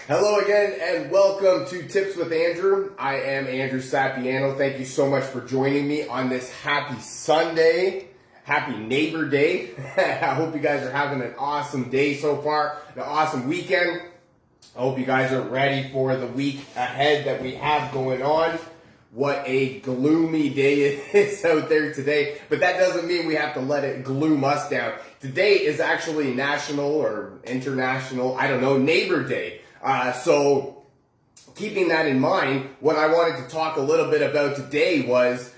Hello again and welcome to Tips with Andrew. I am Andrew Sapiano. Thank you so much for joining me on this happy Sunday. Happy Neighbor Day. I hope you guys are having an awesome day so far, an awesome weekend. I hope you guys are ready for the week ahead that we have going on. What a gloomy day it is out there today, but that doesn't mean we have to let it gloom us down. Today is actually National or International, Neighbor Day. So keeping that in mind, what I wanted to talk a little bit about today was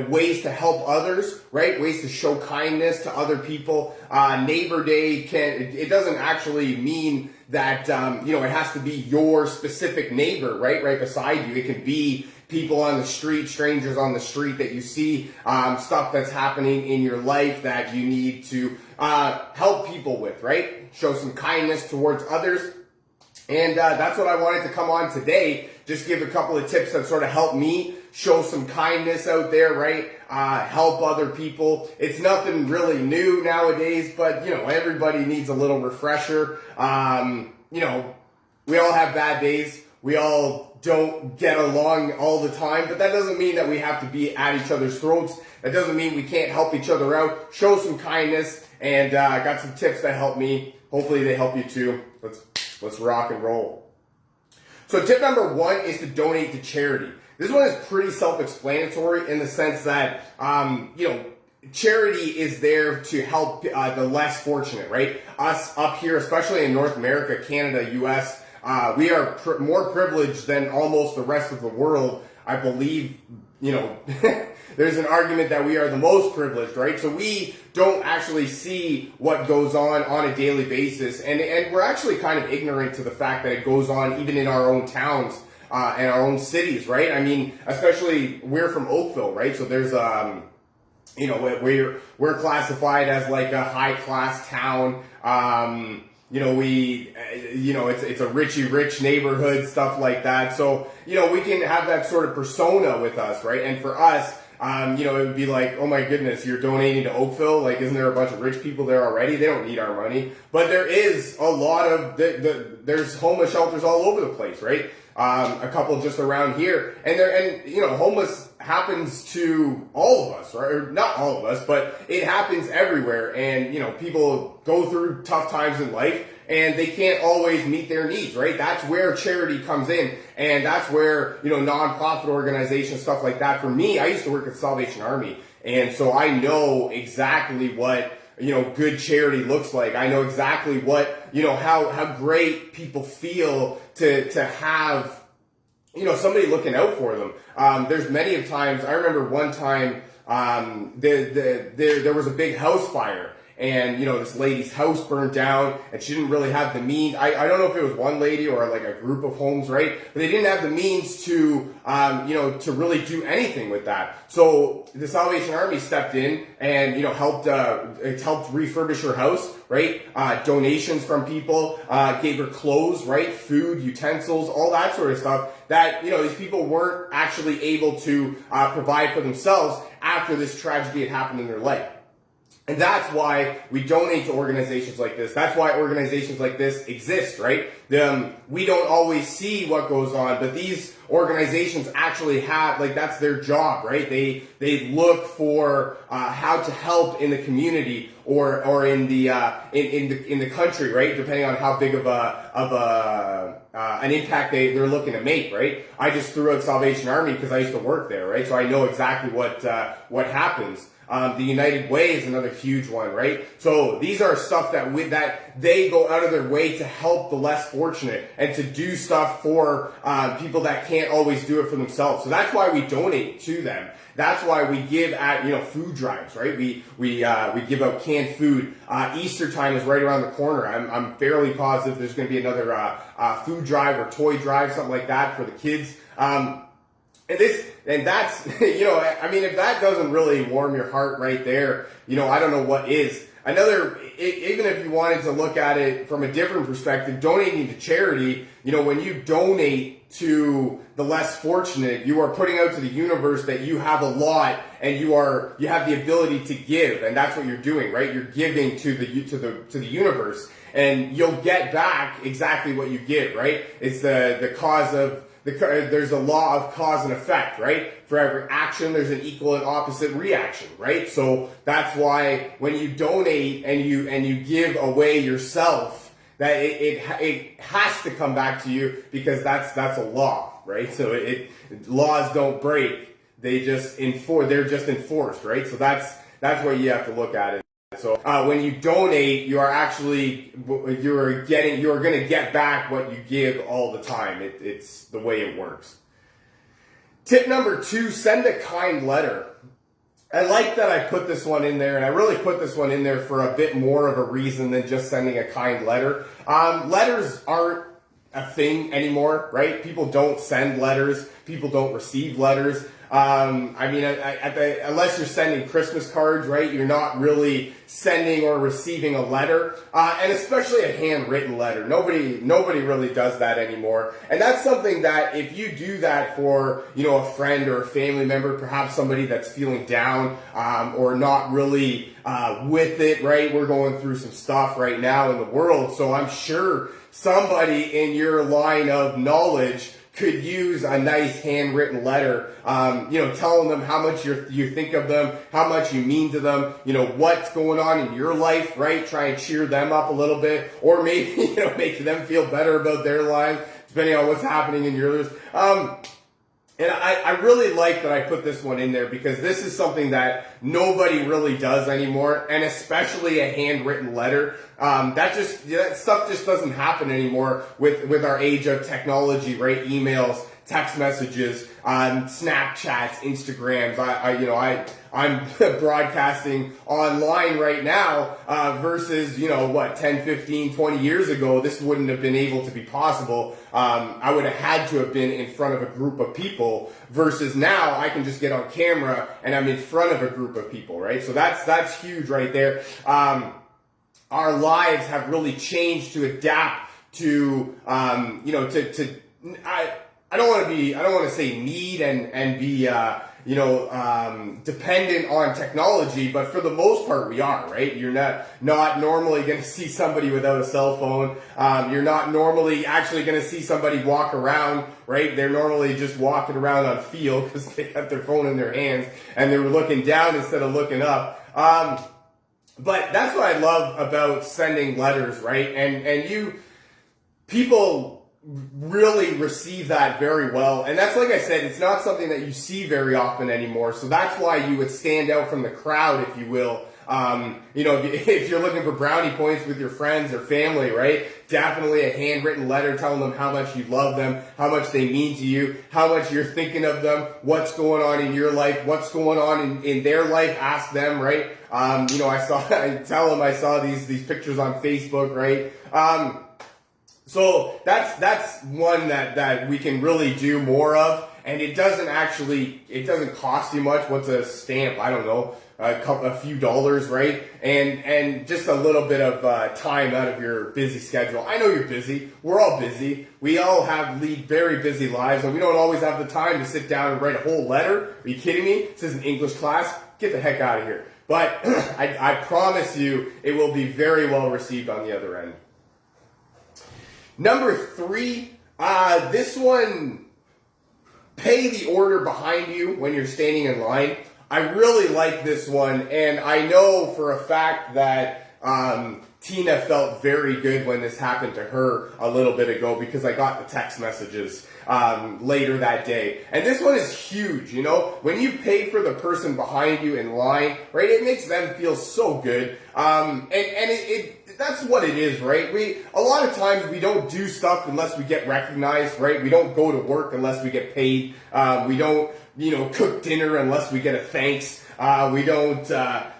ways to help others, right? Ways to show kindness to other people. Neighbor Day it doesn't actually mean that, it has to be your specific neighbor, right beside you. It can be people on the street, strangers on the street that you see, stuff that's happening in your life that you need to help people with, right? Show some kindness towards others. And that's what I wanted to come on today, just give a couple of tips that sort of help me show some kindness out there, right? Help other people. It's nothing really new nowadays, but, everybody needs a little refresher. We all have bad days. We all don't get along all the time, but that doesn't mean that we have to be at each other's throats. That doesn't mean we can't help each other out. Show some kindness, and I got some tips that help me. Hopefully they help you too. Let's rock and roll. So tip number one is to donate to charity. This one is pretty self-explanatory in the sense that, charity is there to help the less fortunate, right? Us up here, especially in North America, Canada, US, we are more privileged than almost the rest of the world. I believe, there's an argument that we are the most privileged, right? So we don't actually see what goes on a daily basis. And we're actually kind of ignorant to the fact that it goes on even in our own towns and our own cities, right? I mean, especially we're from Oakville, right? So there's, we're classified as like a high class town. It's a richy rich neighborhood, stuff like that. So, we can have that sort of persona with us, right? And for us, it would be like, oh my goodness, you're donating to Oakville? Like, isn't there a bunch of rich people there already? They don't need our money. But there is a lot of, there's homeless shelters all over the place, right? A couple just around here. And homeless happens to all of us, right? Or not all of us, but it happens everywhere. And, people go through tough times in life and they can't always meet their needs, right? That's where charity comes in. And that's where, nonprofit organizations, stuff like that. For me, I used to work at Salvation Army. And so I know exactly what, good charity looks like. I know exactly what, how great people feel to have, somebody looking out for them. There's many of times, I remember one time, there was a big house fire. And, this lady's house burned down and she didn't really have the means. I don't know if it was one lady or like a group of homes, right? But they didn't have the means to, to really do anything with that. So the Salvation Army stepped in and, helped refurbish her house, right? Donations from people, gave her clothes, right? Food, utensils, all that sort of stuff that, these people weren't actually able to, provide for themselves after this tragedy had happened in their life. And that's why we donate to organizations like this. That's why organizations like this exist, right? We don't always see what goes on, but these organizations actually have, that's their job, right? They look for how to help in the community or in the country, right? Depending on how big of an impact they're looking to make, right? I just threw out Salvation Army because I used to work there, right? So I know exactly what happens. The United Way is another huge one, right? So these are stuff that they go out of their way to help the less fortunate and to do stuff for people that can't always do it for themselves. So that's why we donate to them. That's why we give at food drives, right? We give out canned food. Easter time is right around the corner. I'm fairly positive there's going to be another food drive or toy drive, something like that for the kids. And that's, if that doesn't really warm your heart right there, I don't know what is. Another even if you wanted to look at it from a different perspective, donating to charity, when you donate to the less fortunate, you are putting out to the universe that you have a lot and you have the ability to give, and that's what you're doing, right? You're giving to the universe, and you'll get back exactly what you give, right? It's the cause of there's a law of cause and effect, right? For every action, there's an equal and opposite reaction, right? So that's why when you donate and you give away yourself, that it has to come back to you, because that's a law, right? So laws don't break; they're just enforced, right? So that's what you have to look at it. So when you donate, you're going to get back what you give all the time. It's the way it works. Tip number 2, send a kind letter. I like that I put this one in there, and I really put this one in there for a bit more of a reason than just sending a kind letter. Letters aren't a thing anymore, right? People don't send letters. People don't receive letters. Unless you're sending Christmas cards, right? You're not really sending or receiving a letter, and especially a handwritten letter. Nobody really does that anymore. And that's something that if you do that for, a friend or a family member, perhaps somebody that's feeling down, or not really with it, right? We're going through some stuff right now in the world, so I'm sure somebody in your line of knowledge could use a nice handwritten letter, telling them how much you think of them, how much you mean to them, what's going on in your life, right? Try and cheer them up a little bit, or maybe, make them feel better about their lives, depending on what's happening in yours. And I really like that I put this one in there, because this is something that nobody really does anymore, and especially a handwritten letter. That stuff just doesn't happen anymore with our age of technology, right? Emails, text messages, Snapchats, Instagrams. I'm broadcasting online right now, versus, 10, 15, 20 years ago, this wouldn't have been able to be possible. I would have had to have been in front of a group of people, versus now I can just get on camera and I'm in front of a group of people, right? So that's huge right there. Our lives have really changed to adapt to, I don't want to say need and be, dependent on technology, but for the most part we are, right? You're not normally going to see somebody without a cell phone. You're not normally actually going to see somebody walk around, right? They're normally just walking around on field because they got their phone in their hands and they're looking down instead of looking up. But that's what I love about sending letters, right? And people really receive that very well. And that's, like I said, it's not something that you see very often anymore. So that's why you would stand out from the crowd, if you will. If you're looking for brownie points with your friends or family, right? Definitely a handwritten letter telling them how much you love them, how much they mean to you, how much you're thinking of them, what's going on in your life, what's going on in their life. Ask them, right? I tell them I saw these pictures on Facebook, right? So that's one that we can really do more of, and it doesn't cost you much. What's a stamp? I don't know, a few dollars, right? And just a little bit of time out of your busy schedule. I know you're busy. We're all busy. We all lead very busy lives, and we don't always have the time to sit down and write a whole letter. Are you kidding me? This is an English class. Get the heck out of here. But I promise you, it will be very well received on the other end. Number 3, this one, pay the order behind you when you're standing in line. I really like this one, and I know for a fact that Tina felt very good when this happened to her a little bit ago, because I got the text messages later that day. And this one is huge, when you pay for the person behind you in line, right? It makes them feel so good. That's what it is, right? A lot of times we don't do stuff unless we get recognized, right? We don't go to work unless we get paid. We don't, cook dinner unless we get a thanks. We don't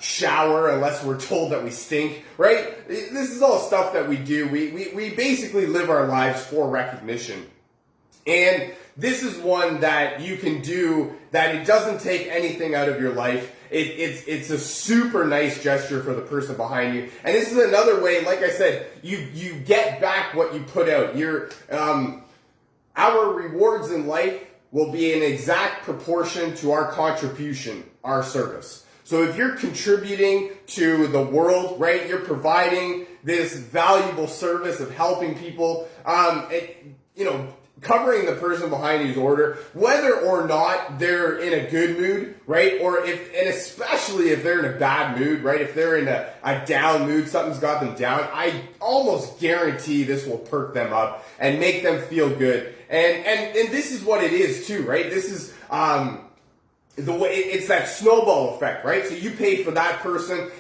shower unless we're told that we stink, right? This is all stuff that we do. We basically live our lives for recognition. And this is one that you can do that it doesn't take anything out of your life. it's a super nice gesture for the person behind you. And this is another way, like I said, you get back what you put out. Our rewards in life will be in exact proportion to our contribution, our service. So if you're contributing to the world, right, you're providing this valuable service of helping people, covering the person behind you's order, whether or not they're in a good mood, right? And especially if they're in a bad mood, right? If they're in a down mood, something's got them down, I almost guarantee this will perk them up and make them feel good. And this is what it is too, right? This is, the way it's that snowball effect, right? So you pay for that person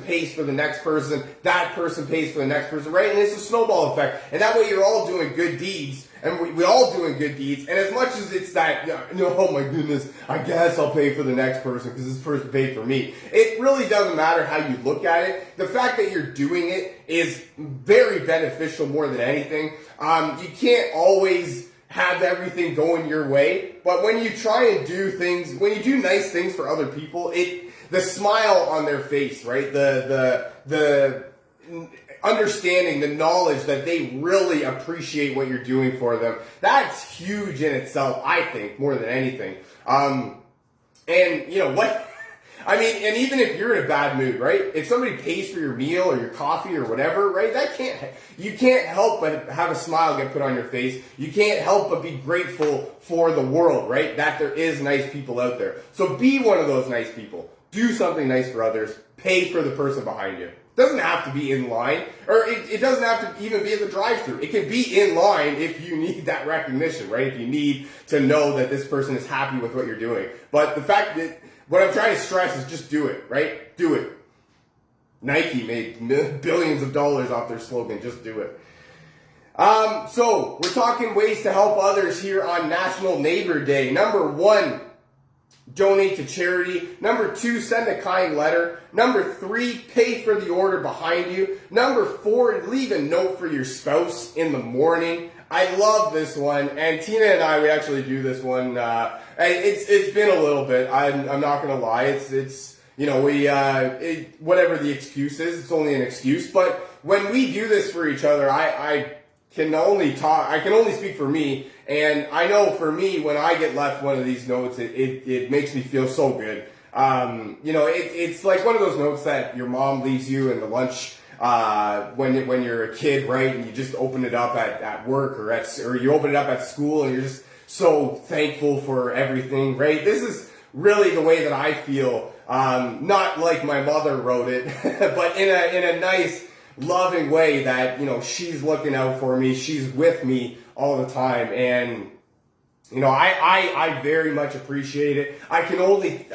pays for the next person, that person pays for the next person, right? And it's a snowball effect. And that way you're all doing good deeds, and we all doing good deeds. And as much as it's that, oh my goodness, I guess I'll pay for the next person because this person paid for me. It really doesn't matter how you look at it. The fact that you're doing it is very beneficial more than anything. You can't always have everything going your way, but when you try and do things, when you do nice things for other people, the smile on their face, right? The understanding, the knowledge that they really appreciate what you're doing for them, that's huge in itself, I think, more than anything. And you know what? I mean, and even if you're in a bad mood, right? If somebody pays for your meal or your coffee or whatever, right? You can't help but have a smile get put on your face. You can't help but be grateful for the world, right? That there is nice people out there. So be one of those nice people. Do something nice for others. Pay for the person behind you. It doesn't have to be in line, or it doesn't have to even be at the drive-thru. It can be in line if you need that recognition, right? If you need to know that this person is happy with what you're doing. But the fact that what I'm trying to stress is just do it, right? Do it. Nike made billions of dollars off their slogan, just do it. So we're talking ways to help others here on National Neighbor Day. Number 1, donate to charity. Number 2, send a kind letter. Number 3, pay for the order behind you. Number 4, leave a note for your spouse in the morning. I love this one, and Tina and I, we actually do this one. It's been a little bit. I'm not gonna lie. It's whatever the excuse is, it's only an excuse. But when we do this for each other, I can only speak for me, and I know for me, when I get left one of these notes, it makes me feel so good. It's like one of those notes that your mom leaves you in the lunch. When you're a kid, right, and you just open it up at work or you open it up at school and you're just so thankful for everything, right? This is really the way that I feel, not like my mother wrote it, but in a nice, loving way that, she's looking out for me, she's with me all the time, and I very much appreciate it. I can only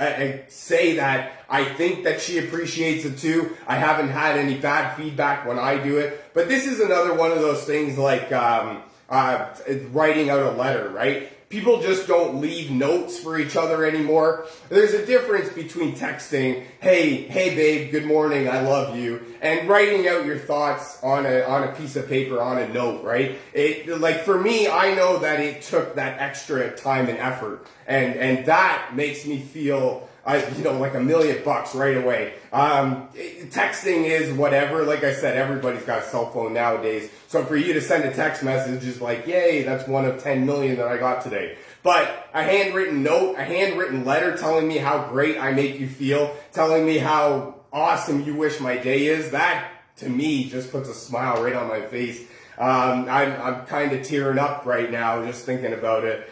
say that I think that she appreciates it too. I haven't had any bad feedback when I do it. But this is another one of those things like writing out a letter, right? People just don't leave notes for each other anymore. There's a difference between texting, hey babe, good morning, I love you, and writing out your thoughts on a piece of paper, on a note, right? Like for me, I know that it took that extra time and effort, and that makes me feel like $1 million right away. Texting is whatever. Like I said, everybody's got a cell phone nowadays. So for you to send a text message is like, yay, that's one of 10 million that I got today. But a handwritten note, a handwritten letter telling me how great I make you feel, telling me how awesome you wish my day is, that to me just puts a smile right on my face. I'm kind of tearing up right now just thinking about it.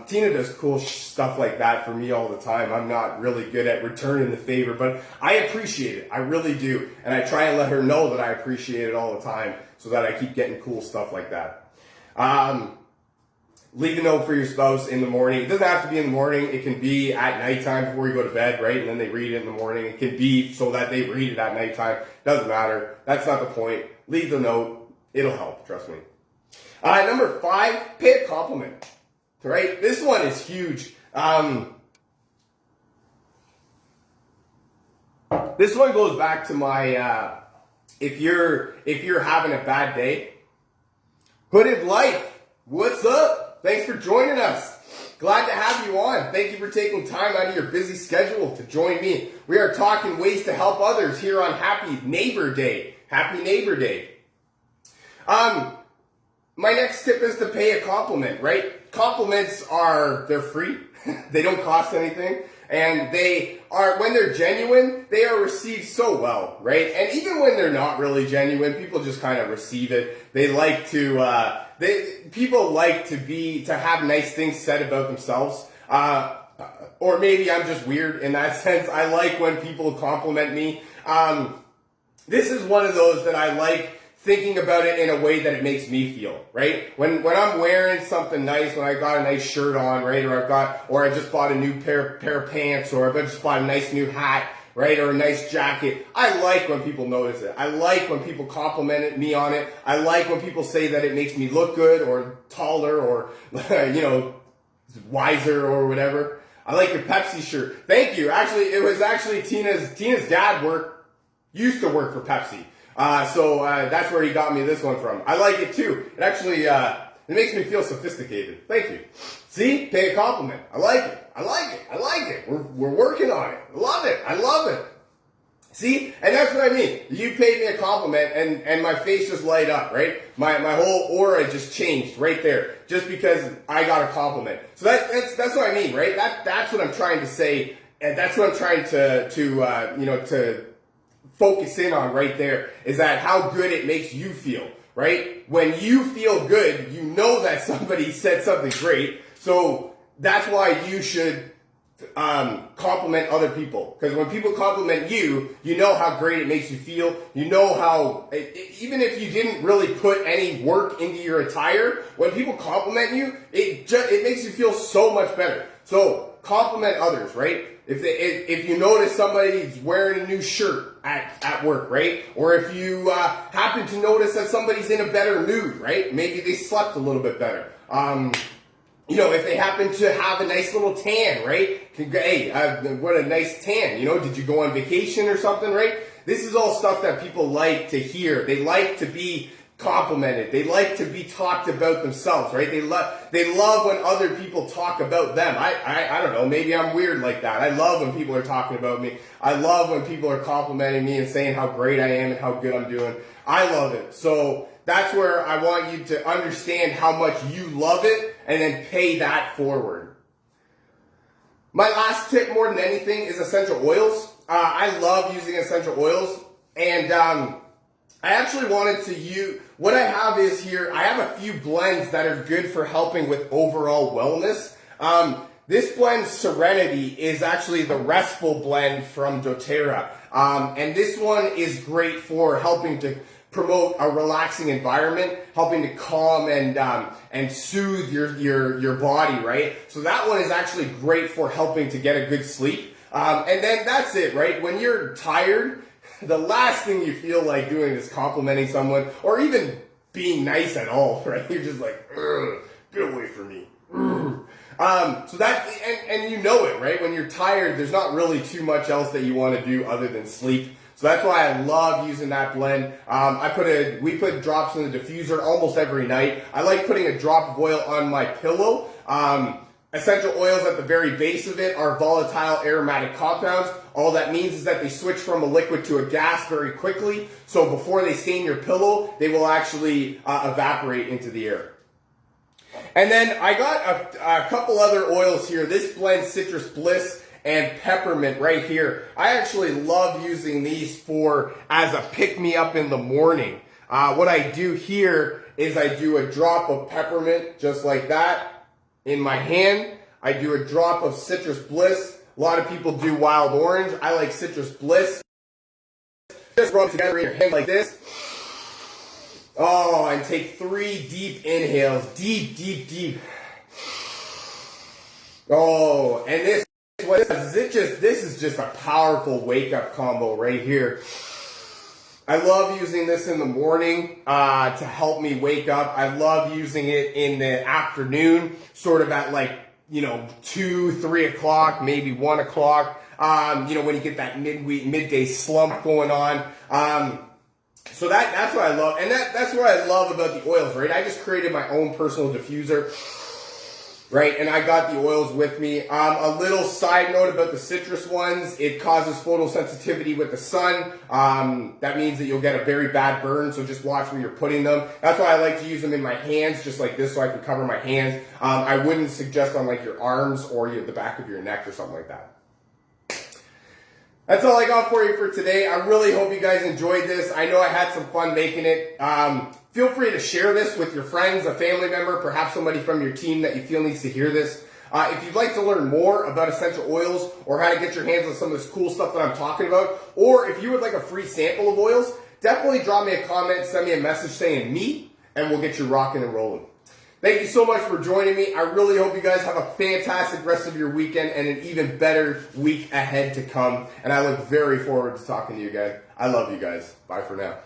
Tina does cool stuff like that for me all the time. I'm not really good at returning the favor, but I appreciate it. I really do. And I try and let her know that I appreciate it all the time so that I keep getting cool stuff like that. Leave a note for your spouse in the morning. It doesn't have to be in the morning. It can be at nighttime before you go to bed, right? And then they read it in the morning. It can be so that they read it at nighttime. Doesn't matter. That's not the point. Leave the note. It'll help. Trust me. Number 5, pay a compliment. Right? This one is huge. This one goes back to my, if you're having a bad day, Hooded Life, what's up? Thanks for joining us. glad to have you on. Thank you for taking time out of your busy schedule to join me. We are talking ways to help others here on Happy Neighbor Day. Happy Neighbor Day. My next tip is to pay a compliment, right? Compliments they're free. They don't cost anything. And when they're genuine, they are received so well, right? And even when they're not really genuine, people just kind of receive it. They like to, people like to have nice things said about themselves. Or maybe I'm just weird in that sense. I like when people compliment me. This is one of those that I like thinking about it in a way that it makes me feel, right? When I'm wearing something nice, when I got a nice shirt on, right? Or I just bought a new pair of pants, or I just bought a nice new hat, right? Or a nice jacket. I like when people notice it. I like when people compliment me on it. I like when people say that it makes me look good or taller or, wiser or whatever. I like your Pepsi shirt. Thank you. Actually, it was Tina's dad used to work for Pepsi. So that's where he got me this one from. I like it too. It actually, it makes me feel sophisticated. Thank you. See? Pay a compliment. I like it. I like it. I like it. We're working on it. Love it. I love it. See? And that's what I mean. You paid me a compliment and my face just light up, right? My whole aura just changed right there just because I got a compliment. So that's what I mean, right? That's what I'm trying to say. And that's what I'm trying to focus in on right there, is that how good it makes you feel, right? When you feel good, you know that somebody said something great. So that's why you should compliment other people. Because when people compliment you, you know how great it makes you feel. You know how, even if you didn't really put any work into your attire, when people compliment you, it makes you feel so much better. So compliment others, right? If you notice somebody's wearing a new shirt at work, right? Or if you happen to notice that somebody's in a better mood, right? Maybe they slept a little bit better. If they happen to have a nice little tan, right? Hey, what a nice tan. Did you go on vacation or something, right? This is all stuff that people like to hear. They like to be complimented. They like to be talked about themselves, right? They love when other people talk about them. I don't know, maybe I'm weird like that. I love when people are talking about me. I love when people are complimenting me and saying how great I am and how good I'm doing. I love it. So that's where I want you to understand how much you love it and then pay that forward. My last tip more than anything is essential oils. I love using essential oils, and I actually wanted to use, what I have is here, I have a few blends that are good for helping with overall wellness. This blend, Serenity, is actually the restful blend from doTERRA. And this one is great for helping to promote a relaxing environment, helping to calm and soothe your body, right? So that one is actually great for helping to get a good sleep. And then that's it, right? When you're tired, the last thing you feel like doing is complimenting someone or even being nice at all, right? You're just like, get away from me. So that, and you know it, right? When you're tired, there's not really too much else that you want to do other than sleep. So that's why I love using that blend. We put drops in the diffuser almost every night. I like putting a drop of oil on my pillow. Essential oils at the very base of it are volatile aromatic compounds. All that means is that they switch from a liquid to a gas very quickly. So before they stain your pillow, they will actually evaporate into the air. And then I got a couple other oils here. This blend, Citrus Bliss and Peppermint right here. I actually love using these as a pick-me-up in the morning. What I do here is I do a drop of peppermint just like that in my hand. I do a drop of Citrus Bliss. A lot of people do Wild Orange. I like Citrus Bliss. Just rub together in your hand like this. Oh, and take 3 deep inhales. Deep, deep, deep. Oh, and this is just a powerful wake-up combo right here. I love using this in the morning to help me wake up. I love using it in the afternoon, sort of at 2, 3 o'clock, maybe 1 o'clock. When you get that midday slump going on. So that's what I love. And that's what I love about the oils, right? I just created my own personal diffuser. right? And I got the oils with me. A little side note about the citrus ones, it causes photosensitivity with the sun. That means that you'll get a very bad burn, so just watch where you're putting them. That's why I like to use them in my hands, just like this, so I can cover my hands. I wouldn't suggest on like your arms or the back of your neck or something like that. That's all I got for you for today. I really hope you guys enjoyed this. I know I had some fun making it. Feel free to share this with your friends, a family member, perhaps somebody from your team that you feel needs to hear this. If you'd like to learn more about essential oils or how to get your hands on some of this cool stuff that I'm talking about, or if you would like a free sample of oils, definitely drop me a comment, send me a message saying me, and we'll get you rocking and rolling. Thank you so much for joining me. I really hope you guys have a fantastic rest of your weekend and an even better week ahead to come. And I look very forward to talking to you guys. I love you guys. Bye for now.